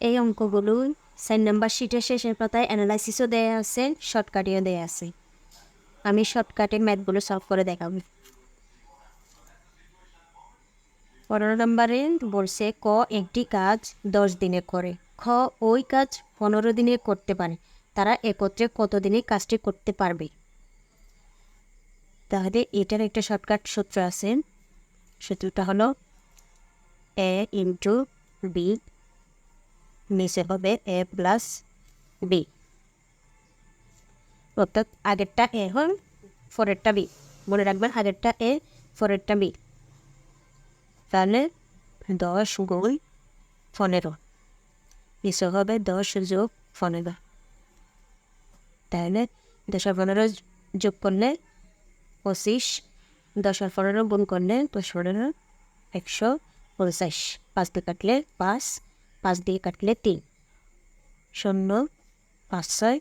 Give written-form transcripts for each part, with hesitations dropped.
এই অঙ্কগুলো 4 নম্বর শিটের শেষের পাতায় অ্যানালাইসিসও দেয়া আছে, শর্টকাটেও দেয়া আছে। আমি শর্টকাটে ম্যাথগুলো সলভ করে দেখাবো। 15 নম্বরে বলছে ক একটি কাজ 10 দিনে করে, খ ওই কাজ 15 দিনে করতে পারে, তারা একত্রে কত দিনে কাজটি করতে পারবে? তাহলে এটার একটা শর্টকাট সূত্র আছে। সূত্রটা হলো এ ইন্টু বি, নিচে হবে এ প্লাস বি, অর্থাৎ আগেরটা এ হল পরেরটা বি। মনে রাখবেন আগেরটা এ পরেরটা বি। তাহলে 10 গুণ 15, নিচে হবে 10 যোগ 15। তাহলে 10 আর 15 যোগ করলে 25, 10 আর 15 গুণ করলে 10 15 150, 5 দিয়ে কাটলে 5, 5 দিয়ে কাটলে 3, 0 5 6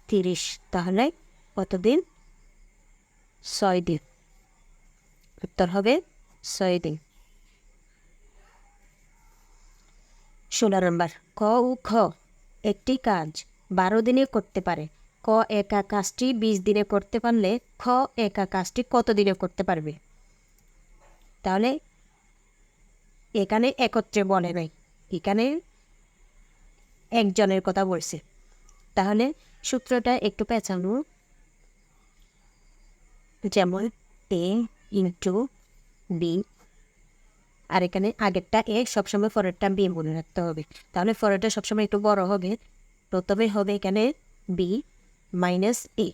30। তাহলে কতদিন? 6 দিন। উত্তর হবে 6 দিন। 16 নম্বর ক ও খ একটি কাজ 12 দিনে করতে পারে, ক একা কাজটি 20 দিনে করতে পারলে খ একা কাজটি কত দিনে করতে পারবে? তাহলে এখানে একত্রে বলে নাই, এখানে একজনের কথা বলছে। তাহলে সূত্রটা একটু পেঁচানো, যেমন এ ইন্টু বি, আর এখানে আগেরটা এ সবসময় পরেরটা বি মনে রাখতে হবে। তাহলে পরেরটা সবসময় একটু বড় হবে, প্রথমে হবে এখানে বি মাইনাস এ।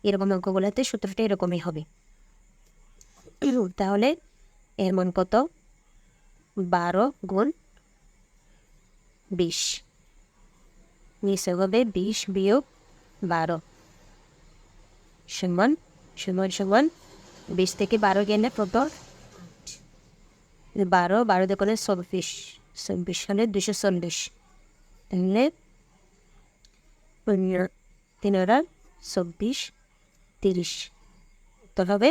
এরকম অঙ্কগুলোতে সূত্রটা এরকমই হবে। তাহলে এর মান কত? 12 গুণ 20, নিচে হবে 20 বিয়োগ 12 সমান সমান সমান 20 থেকে 12 গেলে কত? 12, 12 দিয়ে করলে 24, 24 হলে 240। তাহলে 3 আর 24 30, তো হবে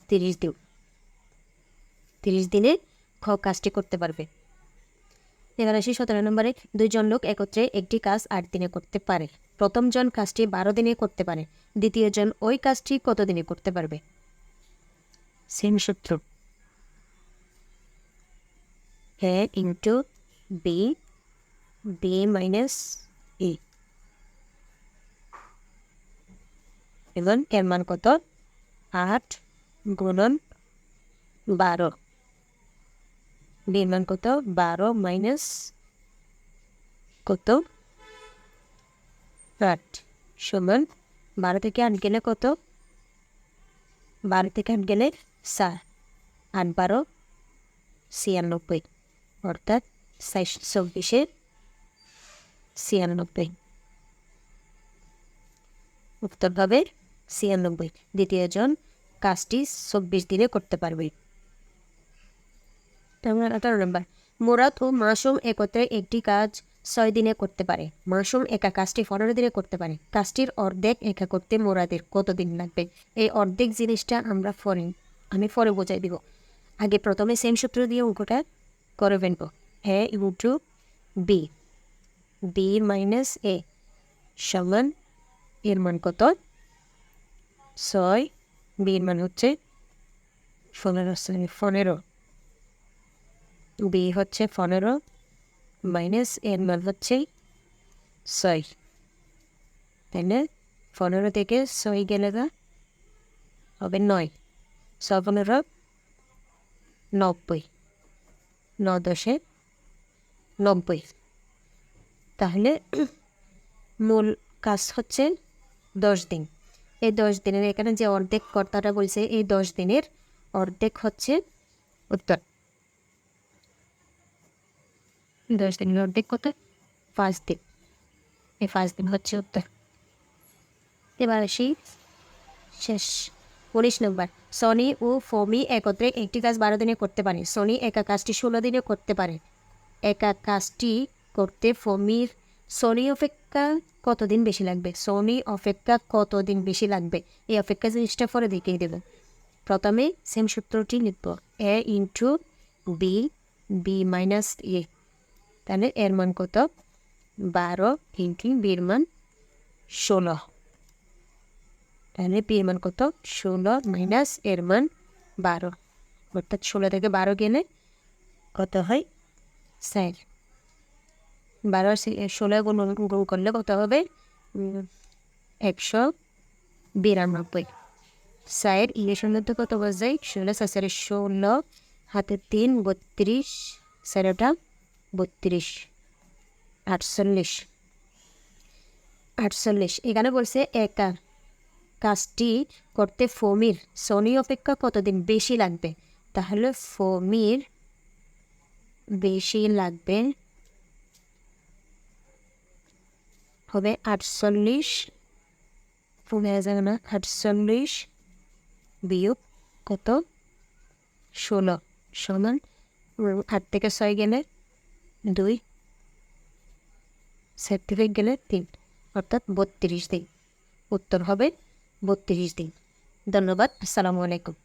30 দিন। 30 দিনে খ কাজটি করতে পারবে। এবার আসি 17 নম্বরে 2 জন লোক একত্রে একটি কাজ 8 দিনে করতে পারে, প্রথম জন কাজটি 12 দিনে করতে পারে, দ্বিতীয় জন ওই কাজটি কত দিনে করতে পারবে? সেম সূত্র, এ ইন্টু বি, বি মাইনাস এ। এবং এর মান কত? 8 গুণন 12, বির মান কত? 12 মাইনাস কত? 8 সমান 12 থেকে 8 গেলে কত? 12 থেকে 8 গেলে 4, 8 12 96, অর্থাৎ 24 96। উত্তর হবে 96। দ্বিতীয় জন কাজটি 24 দিনে করতে পারবে। 18 নম্বর মুরাদ ও মাসুম একত্রে একটি কাজ 6 দিনে করতে পারে, মাসুম একা কাজটি 15 দিনে করতে পারে, কাজটির অর্ধেক একা করতে মুরাদের কত দিন লাগবে? এই অর্ধেক জিনিসটা আমি পরে বোঝাই দিব। আগে প্রথমে সেম সূত্র দিয়ে অঙ্কটা করে ফেলবো। এ ইন্টু বি, বি মাইনাস এ সমান এর মান কত? 6, বির মান হচ্ছে 15, বি হচ্ছে 15 মাইনাস এর মান হচ্ছে 6। তাহলে 15 থেকে 6 গেলে হবে 9, 6 15 90, 9 10 90। তাহলে মূল কাজ হচ্ছে 10 দিন। এই 10 দিনের এখানে যে অর্ধেক কর্তাটা বলছে, এই 10 দিনের অর্ধেক হচ্ছে উত্তর। 10 দিনের অর্ধেক কত? 5 দিন। এই 5 দিন হচ্ছে উত্তর। এবার আসি শেষ 19 নম্বর সনি ও ফমি একত্রে একটি কাজ 12 দিনে করতে পারে, সনি একা কাজটি 16 দিনে করতে পারে, একা কাজটি করতে ফমির সনি অপেক্ষা কতদিন বেশি লাগবে? সনি অপেক্ষা কতদিন বেশি লাগবে, এই অপেক্ষা জিনিসটা পরে দেখিয়ে দেব। প্রথমে সেম সূত্রটি লিখব, এ ইন্টু বি, বি মাইনাস এ তাহলে এর মান কত? 12 ইন্টু বির মান 16। তাহলে বির মান কত? 16 মাইনাস এর মান 12, অর্থাৎ 16 থেকে 12 গেলে কত হয়? 4। 12 আর 16 গুণ করলে কত হবে? 192। 4 ইংলিশের মধ্যে কত বোঝায়? 16 4 16 হাতে 3 32, 4টা 32, 48। 48 এখানে বলছে একা কাজটি করতে ফমির সনি অপেক্ষা কতদিন বেশি লাগবে? তাহলে ফমির বেশি লাগবে হবে 48, 48 বিয়োগ কত? 16 সমান 8 থেকে 6 গেলে 2, 4 থেকে গেলে 3, অর্থাৎ 32 দিন। উত্তর হবে 32 দিন। ধন্যবাদ। আসসালামু আলাইকুম।